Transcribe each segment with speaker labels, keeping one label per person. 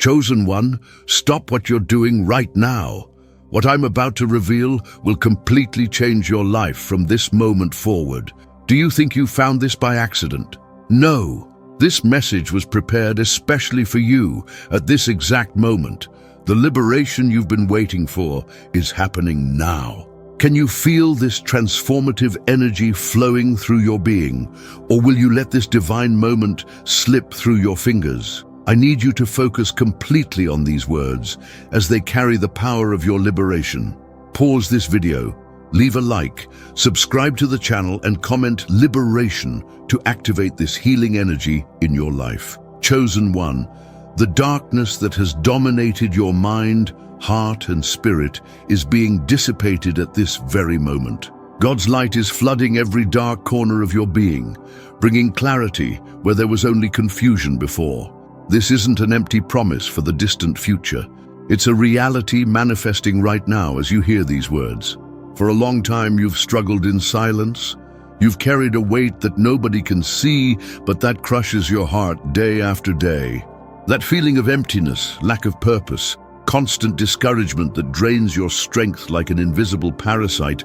Speaker 1: Chosen one, stop what you're doing right now. What I'm about to reveal will completely change your life from this moment forward. Do you think you found this by accident? No. This message was prepared especially for you at this exact moment. The liberation you've been waiting for is happening now. Can you feel this transformative energy flowing through your being? Or will you let this divine moment slip through your fingers? I need you to focus completely on these words as they carry the power of your liberation. Pause this video, leave a like, subscribe to the channel and comment liberation to activate this healing energy in your life. Chosen one, the darkness that has dominated your mind, heart and spirit is being dissipated at this very moment. God's light is flooding every dark corner of your being, bringing clarity where there was only confusion before. This isn't an empty promise for the distant future. It's a reality manifesting right now as you hear these words. For a long time you've struggled in silence. You've carried a weight that nobody can see, but that crushes your heart day after day. That feeling of emptiness, lack of purpose, constant discouragement that drains your strength like an invisible parasite,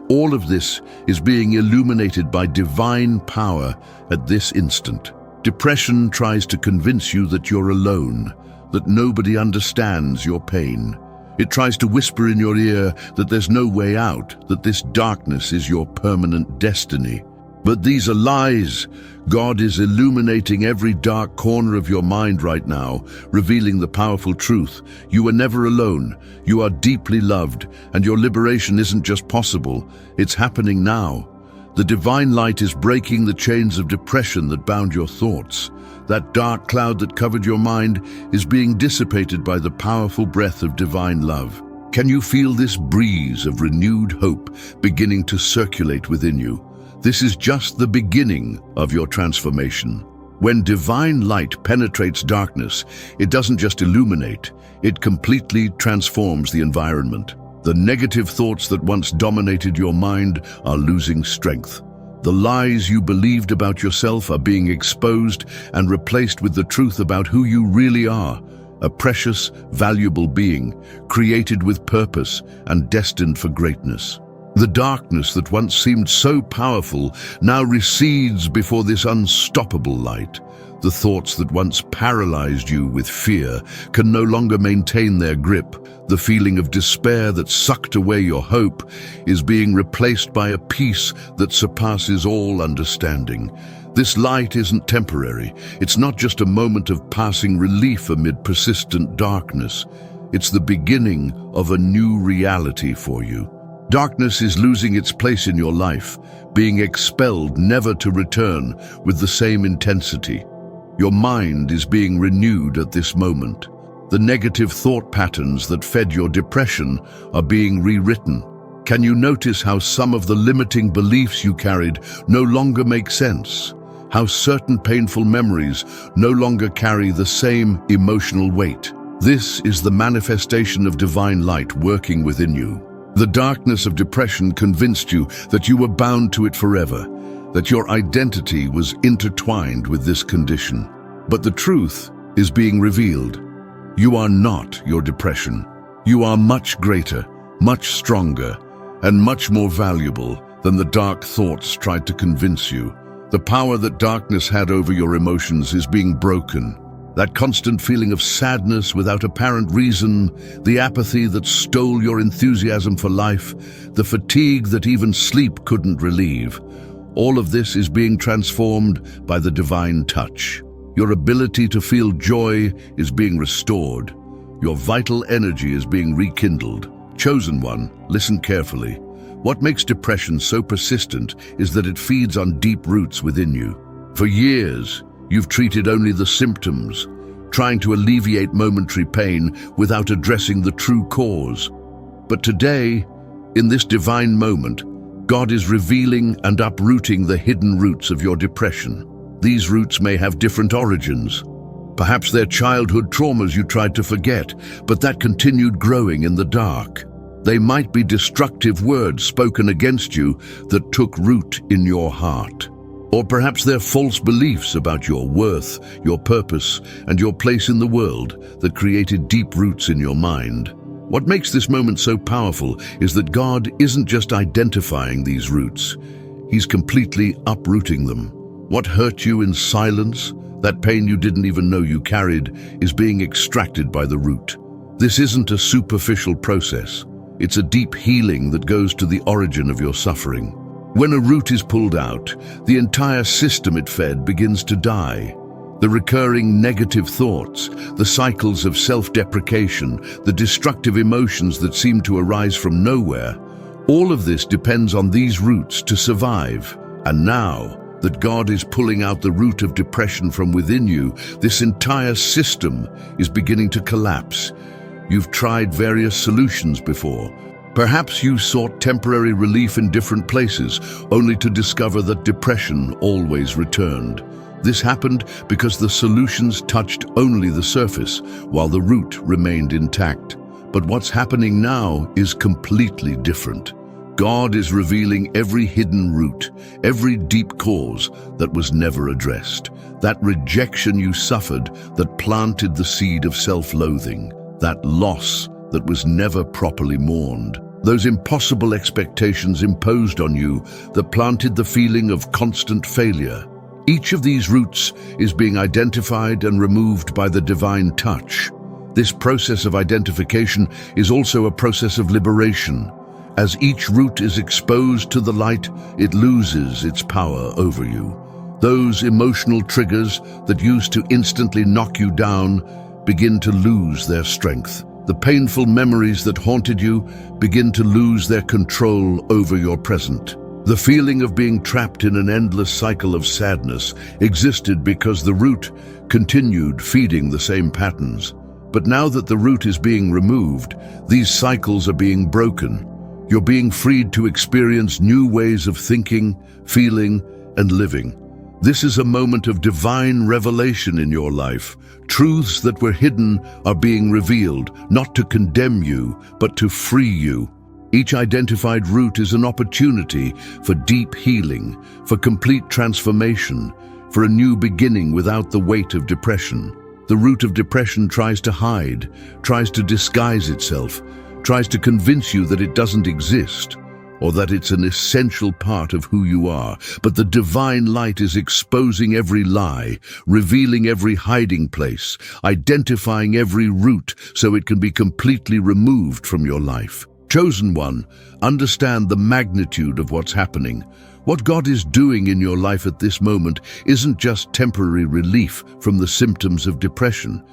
Speaker 1: all of this is being illuminated by divine power at this instant. Depression tries to convince you that you're alone, that nobody understands your pain. It tries to whisper in your ear that there's no way out, that this darkness is your permanent destiny. But these are lies. God is illuminating every dark corner of your mind right now, revealing the powerful truth. You are never alone. You are deeply loved, and your liberation isn't just possible, it's happening now. The divine light is breaking the chains of depression that bound your thoughts. That dark cloud that covered your mind is being dissipated by the powerful breath of divine love. Can you feel this breeze of renewed hope beginning to circulate within you? This is just the beginning of your transformation. When divine light penetrates darkness, it doesn't just illuminate, it completely transforms the environment. The negative thoughts that once dominated your mind are losing strength. The lies you believed about yourself are being exposed and replaced with the truth about who you really are, a precious, valuable being, created with purpose and destined for greatness. The darkness that once seemed so powerful now recedes before this unstoppable light. The thoughts that once paralyzed you with fear can no longer maintain their grip. The feeling of despair that sucked away your hope is being replaced by a peace that surpasses all understanding. This light isn't temporary. It's not just a moment of passing relief amid persistent darkness. It's the beginning of a new reality for you. Darkness is losing its place in your life, being expelled never to return with the same intensity. Your mind is being renewed at this moment. The negative thought patterns that fed your depression are being rewritten. Can you notice how some of the limiting beliefs you carried no longer make sense? How certain painful memories no longer carry the same emotional weight? This is the manifestation of divine light working within you. The darkness of depression convinced you that you were bound to it forever, that your identity was intertwined with this condition. But the truth is being revealed. You are not your depression. You are much greater, much stronger, and much more valuable than the dark thoughts tried to convince you. The power that darkness had over your emotions is being broken. That constant feeling of sadness without apparent reason, the apathy that stole your enthusiasm for life, the fatigue that even sleep couldn't relieve. All of this is being transformed by the divine touch. Your ability to feel joy is being restored. Your vital energy is being rekindled. Chosen one, listen carefully. What makes depression so persistent is that it feeds on deep roots within you. For years, you've treated only the symptoms, trying to alleviate momentary pain without addressing the true cause. But today, in this divine moment, God is revealing and uprooting the hidden roots of your depression. These roots may have different origins. Perhaps they're childhood traumas you tried to forget, but that continued growing in the dark. They might be destructive words spoken against you that took root in your heart. Or perhaps they're false beliefs about your worth, your purpose, and your place in the world that created deep roots in your mind. What makes this moment so powerful is that God isn't just identifying these roots, He's completely uprooting them. What hurt you in silence, that pain you didn't even know you carried, is being extracted by the root. This isn't a superficial process. It's a deep healing that goes to the origin of your suffering. When a root is pulled out, the entire system it fed begins to die. The recurring negative thoughts, the cycles of self-deprecation, the destructive emotions that seem to arise from nowhere, all of this depends on these roots to survive. And now that God is pulling out the root of depression from within you, this entire system is beginning to collapse. You've tried various solutions before. Perhaps you sought temporary relief in different places, only to discover that depression always returned. This happened because the solutions touched only the surface, while the root remained intact. But what's happening now is completely different. God is revealing every hidden root, every deep cause that was never addressed. That rejection you suffered that planted the seed of self-loathing, that loss that was never properly mourned. Those impossible expectations imposed on you that planted the feeling of constant failure. Each of these roots is being identified and removed by the divine touch. This process of identification is also a process of liberation. As each root is exposed to the light, it loses its power over you. Those emotional triggers that used to instantly knock you down begin to lose their strength. The painful memories that haunted you begin to lose their control over your present. The feeling of being trapped in an endless cycle of sadness existed because the root continued feeding the same patterns. But now that the root is being removed, these cycles are being broken. You're being freed to experience new ways of thinking, feeling, and living. This is a moment of divine revelation in your life. Truths that were hidden are being revealed, not to condemn you, but to free you. Each identified root is an opportunity for deep healing, for complete transformation, for a new beginning without the weight of depression. The root of depression tries to hide, tries to disguise itself, tries to convince you that it doesn't exist, or that it's an essential part of who you are. But the divine light is exposing every lie, revealing every hiding place, identifying every root so it can be completely removed from your life. Chosen one, understand the magnitude of what's happening. What God is doing in your life at this moment isn't just temporary relief from the symptoms of depression.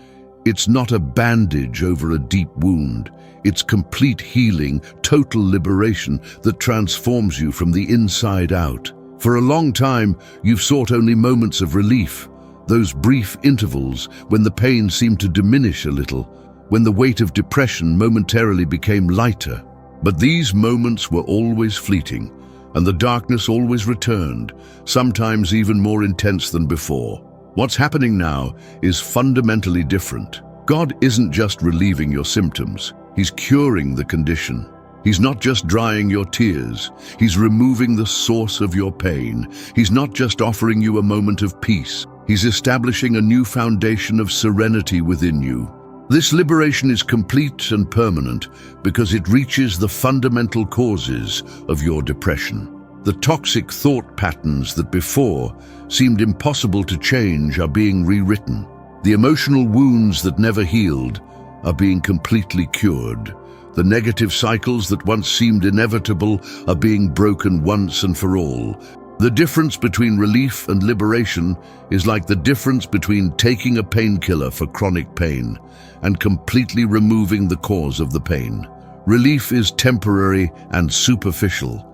Speaker 1: It's not a bandage over a deep wound. It's complete healing, total liberation that transforms you from the inside out. For a long time, you've sought only moments of relief, those brief intervals when the pain seemed to diminish a little, when the weight of depression momentarily became lighter. But these moments were always fleeting, and the darkness always returned, sometimes even more intense than before. What's happening now is fundamentally different. God isn't just relieving your symptoms, He's curing the condition. He's not just drying your tears, He's removing the source of your pain. He's not just offering you a moment of peace, He's establishing a new foundation of serenity within you. This liberation is complete and permanent because it reaches the fundamental causes of your depression. The toxic thought patterns that before seemed impossible to change are being rewritten. The emotional wounds that never healed are being completely cured. The negative cycles that once seemed inevitable are being broken once and for all. The difference between relief and liberation is like the difference between taking a painkiller for chronic pain and completely removing the cause of the pain. Relief is temporary and superficial.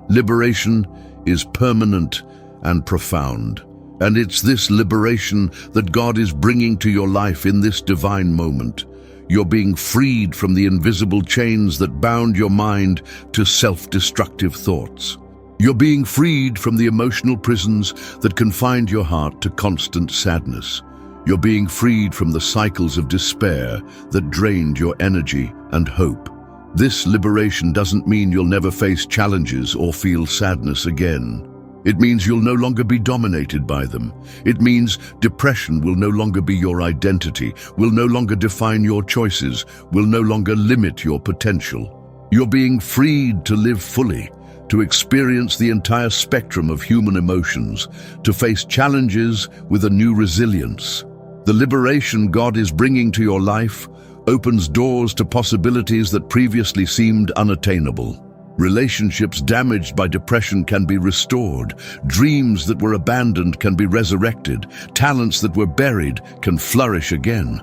Speaker 1: Liberation is permanent and profound. And it's this liberation that God is bringing to your life in this divine moment. You're being freed from the invisible chains that bound your mind to self-destructive thoughts. You're being freed from the emotional prisons that confined your heart to constant sadness. You're being freed from the cycles of despair that drained your energy and hope. This liberation doesn't mean you'll never face challenges or feel sadness again. It means you'll no longer be dominated by them. It means depression will no longer be your identity, will no longer define your choices, will no longer limit your potential. You're being freed to live fully, to experience the entire spectrum of human emotions, to face challenges with a new resilience. The liberation God is bringing to your life opens doors to possibilities that previously seemed unattainable. Relationships damaged by depression can be restored. Dreams that were abandoned can be resurrected. Talents that were buried can flourish again.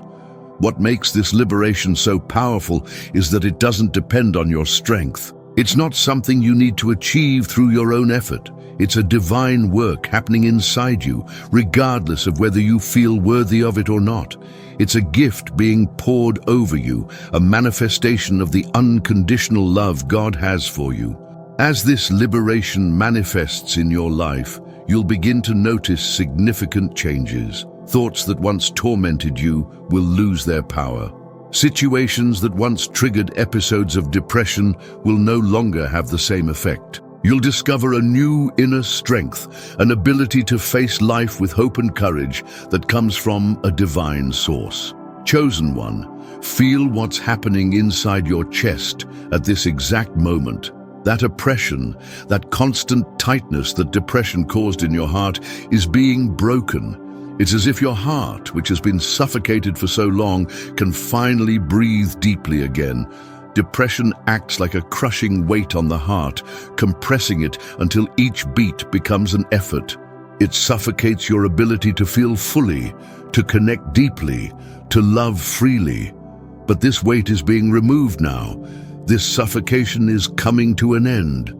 Speaker 1: What makes this liberation so powerful is that it doesn't depend on your strength. It's not something you need to achieve through your own effort. It's a divine work happening inside you, regardless of whether you feel worthy of it or not. It's a gift being poured over you, a manifestation of the unconditional love God has for you. As this liberation manifests in your life, you'll begin to notice significant changes. Thoughts that once tormented you will lose their power. Situations that once triggered episodes of depression will no longer have the same effect. You'll discover a new inner strength, an ability to face life with hope and courage that comes from a divine source. Chosen one, feel what's happening inside your chest at this exact moment. That oppression, that constant tightness that depression caused in your heart is being broken. It's as if your heart, which has been suffocated for so long, can finally breathe deeply again. Depression acts like a crushing weight on the heart, compressing it until each beat becomes an effort. It suffocates your ability to feel fully, to connect deeply, to love freely. But this weight is being removed now. This suffocation is coming to an end.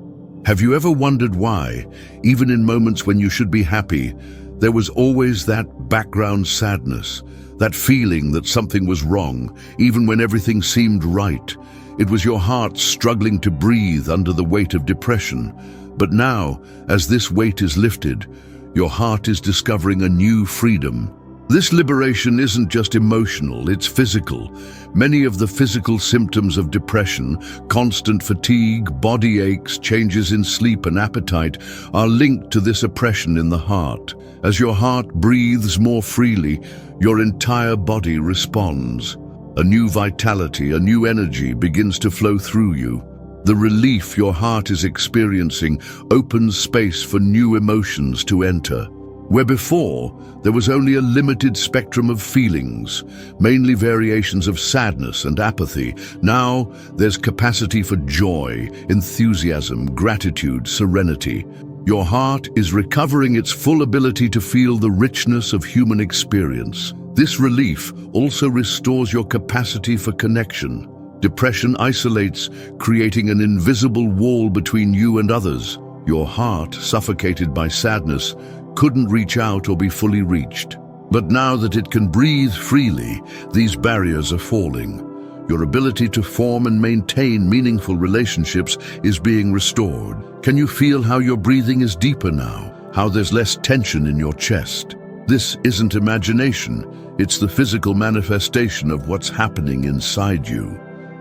Speaker 1: Have you ever wondered why, even in moments when you should be happy, there was always that background sadness, that feeling that something was wrong, even when everything seemed right? It was your heart struggling to breathe under the weight of depression. But now, as this weight is lifted, your heart is discovering a new freedom. This liberation isn't just emotional, it's physical. Many of the physical symptoms of depression, constant fatigue, body aches, changes in sleep and appetite, are linked to this oppression in the heart. As your heart breathes more freely, your entire body responds. A new vitality, a new energy begins to flow through you. The relief your heart is experiencing opens space for new emotions to enter. Where before, there was only a limited spectrum of feelings, mainly variations of sadness and apathy, now there's capacity for joy, enthusiasm, gratitude, serenity. Your heart is recovering its full ability to feel the richness of human experience. This relief also restores your capacity for connection. Depression isolates, creating an invisible wall between you and others. Your heart, suffocated by sadness, couldn't reach out or be fully reached. But now that it can breathe freely, these barriers are falling. Your ability to form and maintain meaningful relationships is being restored. Can you feel how your breathing is deeper now? How there's less tension in your chest? This isn't imagination, it's the physical manifestation of what's happening inside you.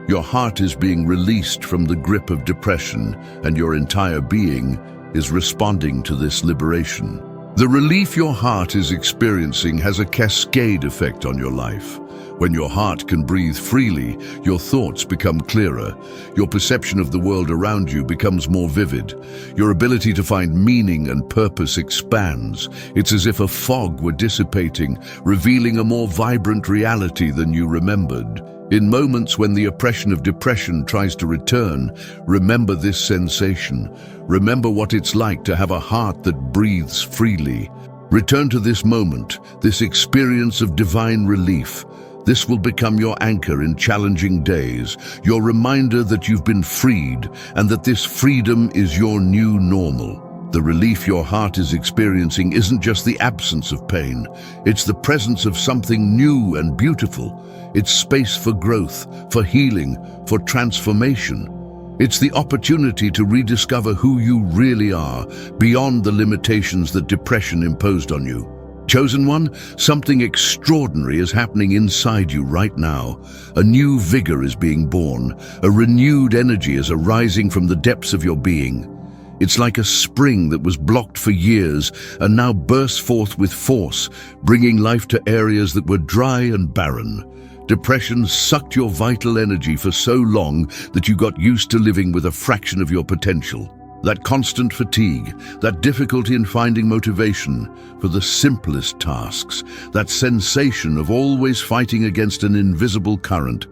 Speaker 1: Your heart is being released from the grip of depression, and your entire being is responding to this liberation. The relief your heart is experiencing has a cascade effect on your life. When your heart can breathe freely, your thoughts become clearer. Your perception of the world around you becomes more vivid. Your ability to find meaning and purpose expands. It's as if a fog were dissipating, revealing a more vibrant reality than you remembered. In moments when the oppression of depression tries to return, remember this sensation. Remember what it's like to have a heart that breathes freely. Return to this moment, this experience of divine relief. This will become your anchor in challenging days, your reminder that you've been freed and that this freedom is your new normal. The relief your heart is experiencing isn't just the absence of pain, it's the presence of something new and beautiful. It's space for growth, for healing, for transformation. It's the opportunity to rediscover who you really are, beyond the limitations that depression imposed on you. Chosen one, something extraordinary is happening inside you right now. A new vigor is being born. A renewed energy is arising from the depths of your being. It's like a spring that was blocked for years and now bursts forth with force, bringing life to areas that were dry and barren. Depression sucked your vital energy for so long that you got used to living with a fraction of your potential. That constant fatigue, that difficulty in finding motivation for the simplest tasks, that sensation of always fighting against an invisible current,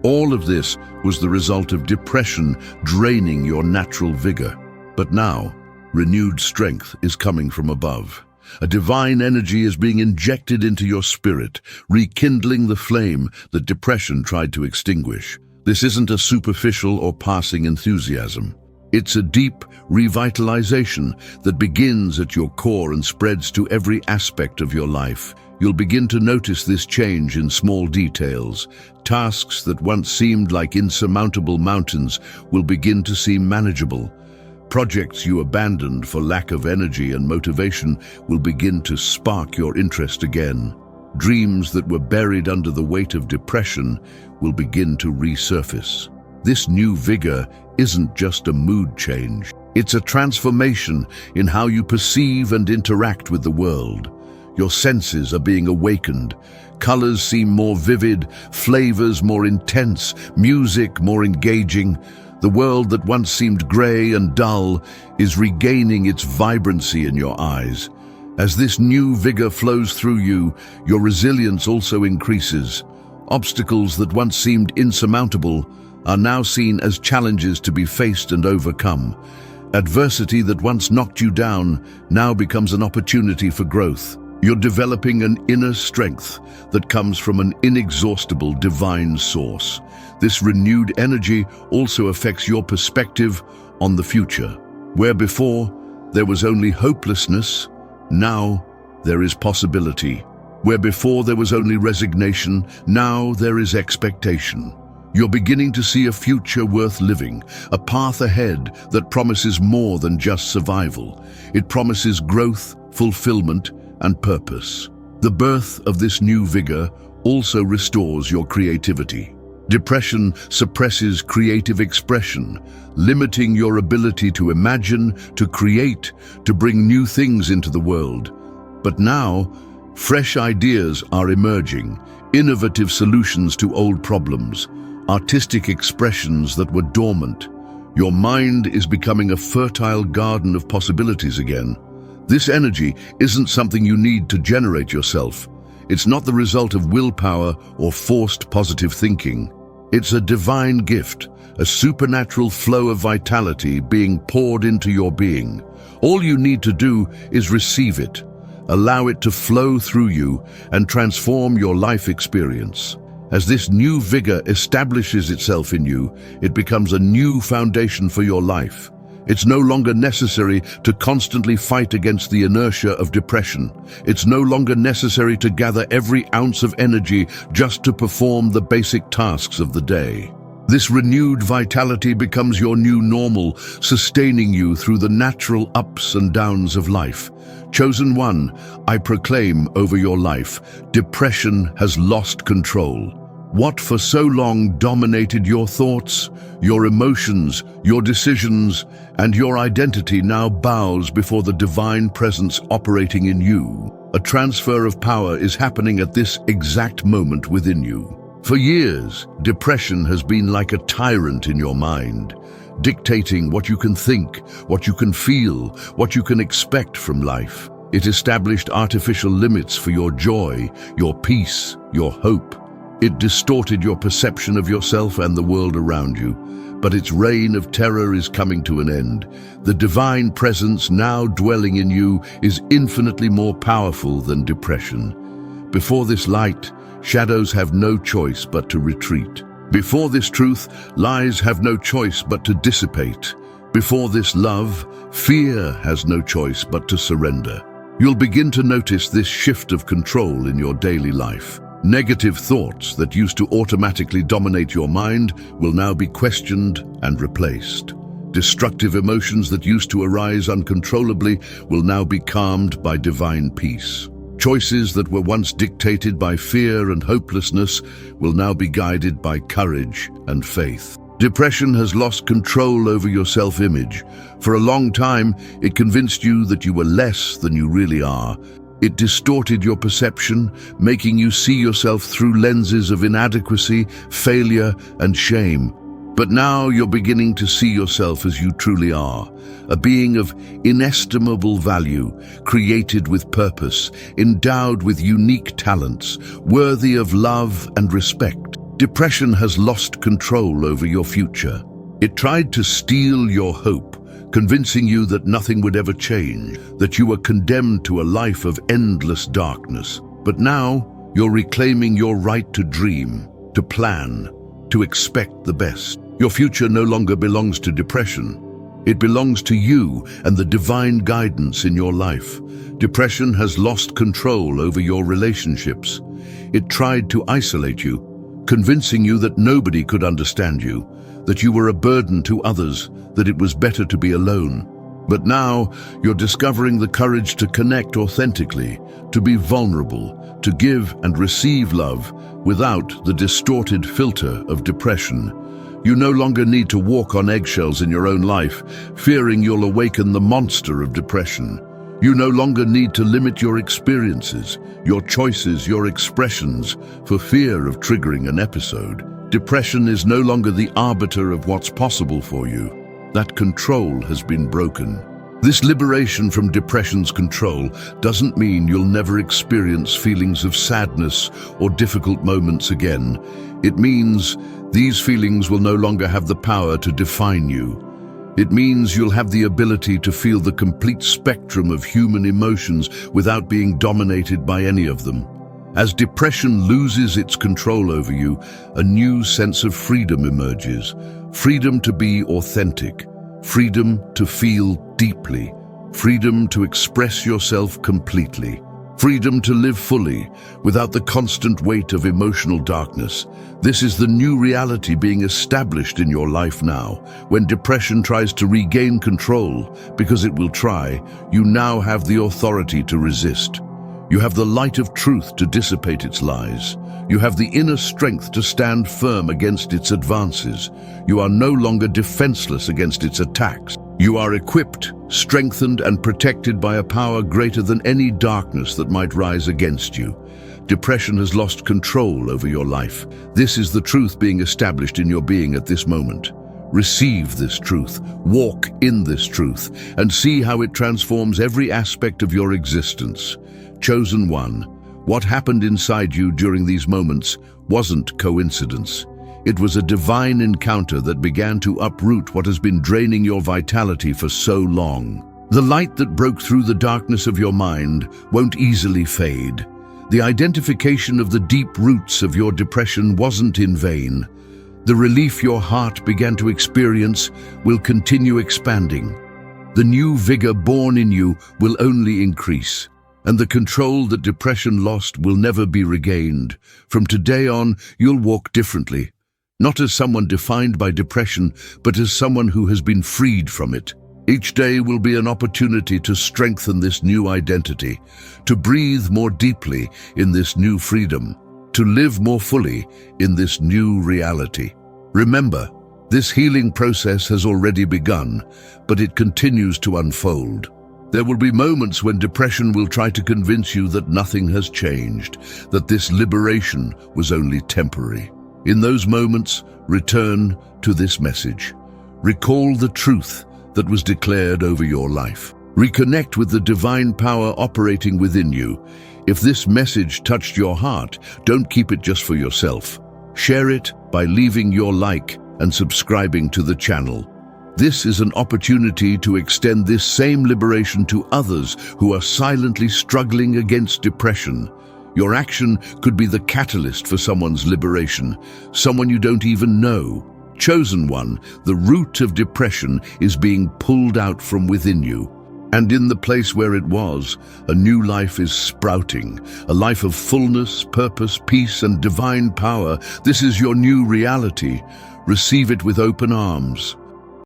Speaker 1: all of this was the result of depression draining your natural vigor. But now, renewed strength is coming from above. A divine energy is being injected into your spirit, rekindling the flame that depression tried to extinguish. This isn't a superficial or passing enthusiasm. It's a deep revitalization that begins at your core and spreads to every aspect of your life. You'll begin to notice this change in small details. Tasks that once seemed like insurmountable mountains will begin to seem manageable. Projects you abandoned for lack of energy and motivation will begin to spark your interest again. Dreams that were buried under the weight of depression will begin to resurface. This new vigor isn't just a mood change. It's a transformation in how you perceive and interact with the world. Your senses are being awakened. Colors seem more vivid, flavors more intense, music more engaging. The world that once seemed gray and dull is regaining its vibrancy in your eyes. As this new vigor flows through you, your resilience also increases. Obstacles that once seemed insurmountable are now seen as challenges to be faced and overcome. Adversity that once knocked you down now becomes an opportunity for growth. You're developing an inner strength that comes from an inexhaustible divine source. This renewed energy also affects your perspective on the future. Where before there was only hopelessness, now there is possibility. Where before there was only resignation, now there is expectation. You're beginning to see a future worth living, a path ahead that promises more than just survival. It promises growth, fulfillment, and purpose. The birth of this new vigor also restores your creativity. Depression suppresses creative expression, limiting your ability to imagine, to create, to bring new things into the world. But now, fresh ideas are emerging, innovative solutions to old problems, artistic expressions that were dormant. Your mind is becoming a fertile garden of possibilities again. This energy isn't something you need to generate yourself. It's not the result of willpower or forced positive thinking. It's a divine gift, a supernatural flow of vitality being poured into your being. All you need to do is receive it, allow it to flow through you, and transform your life experience. As this new vigor establishes itself in you, it becomes a new foundation for your life. It's no longer necessary to constantly fight against the inertia of depression. It's no longer necessary to gather every ounce of energy just to perform the basic tasks of the day. This renewed vitality becomes your new normal, sustaining you through the natural ups and downs of life. Chosen one, I proclaim over your life, depression has lost control. What for so long dominated your thoughts, your emotions, your decisions, and your identity now bows before the divine presence operating in you. A transfer of power is happening at this exact moment within you. For years, depression has been like a tyrant in your mind, dictating what you can think, what you can feel, what you can expect from life. It established artificial limits for your joy, your peace, your hope. It distorted your perception of yourself and the world around you, but its reign of terror is coming to an end. The divine presence now dwelling in you is infinitely more powerful than depression. Before this light, shadows have no choice but to retreat. Before this truth, lies have no choice but to dissipate. Before this love, fear has no choice but to surrender. You'll begin to notice this shift of control in your daily life. Negative thoughts that used to automatically dominate your mind will now be questioned and replaced. Destructive emotions that used to arise uncontrollably will now be calmed by divine peace. Choices that were once dictated by fear and hopelessness will now be guided by courage and faith. Depression has lost control over your self-image. For a long time, it convinced you that you were less than you really are. It distorted your perception, making you see yourself through lenses of inadequacy, failure, and shame. But now you're beginning to see yourself as you truly are, a being of inestimable value, created with purpose, endowed with unique talents, worthy of love and respect. Depression has lost control over your future. It tried to steal your hope, convincing you that nothing would ever change, that you were condemned to a life of endless darkness. But now, you're reclaiming your right to dream, to plan, to expect the best. Your future no longer belongs to depression. It belongs to you and the divine guidance in your life. Depression has lost control over your relationships. It tried to isolate you, convincing you that nobody could understand you, that you were a burden to others, that it was better to be alone. But now, you're discovering the courage to connect authentically, to be vulnerable, to give and receive love without the distorted filter of depression. You no longer need to walk on eggshells in your own life, fearing you'll awaken the monster of depression. You no longer need to limit your experiences, your choices, your expressions, for fear of triggering an episode. Depression is no longer the arbiter of what's possible for you. That control has been broken. This liberation from depression's control doesn't mean you'll never experience feelings of sadness or difficult moments again. It means these feelings will no longer have the power to define you. It means you'll have the ability to feel the complete spectrum of human emotions without being dominated by any of them. As depression loses its control over you, a new sense of freedom emerges. Freedom to be authentic, freedom to feel deeply, freedom to express yourself completely, freedom to live fully without the constant weight of emotional darkness. This is the new reality being established in your life now. When depression tries to regain control, because it will try, you now have the authority to resist. You have the light of truth to dissipate its lies. You have the inner strength to stand firm against its advances. You are no longer defenseless against its attacks. You are equipped, strengthened, and protected by a power greater than any darkness that might rise against you. Depression has lost control over your life. This is the truth being established in your being at this moment. Receive this truth, walk in this truth, and see how it transforms every aspect of your existence. Chosen one, what happened inside you during these moments wasn't coincidence. It was a divine encounter that began to uproot what has been draining your vitality for so long. The light that broke through the darkness of your mind won't easily fade. The identification of the deep roots of your depression wasn't in vain. The relief your heart began to experience will continue expanding. The new vigor born in you will only increase, and the control that depression lost will never be regained. From today on, you'll walk differently, not as someone defined by depression, but as someone who has been freed from it. Each day will be an opportunity to strengthen this new identity, to breathe more deeply in this new freedom, to live more fully in this new reality. Remember, this healing process has already begun, but it continues to unfold. There will be moments when depression will try to convince you that nothing has changed, that this liberation was only temporary. In those moments, return to this message. Recall the truth that was declared over your life. Reconnect with the divine power operating within you. If this message touched your heart, don't keep it just for yourself. Share it by leaving your like and subscribing to the channel. This is an opportunity to extend this same liberation to others who are silently struggling against depression. Your action could be the catalyst for someone's liberation, someone you don't even know. Chosen one, the root of depression is being pulled out from within you. And in the place where it was, a new life is sprouting, a life of fullness, purpose, peace, and divine power. This is your new reality. Receive it with open arms.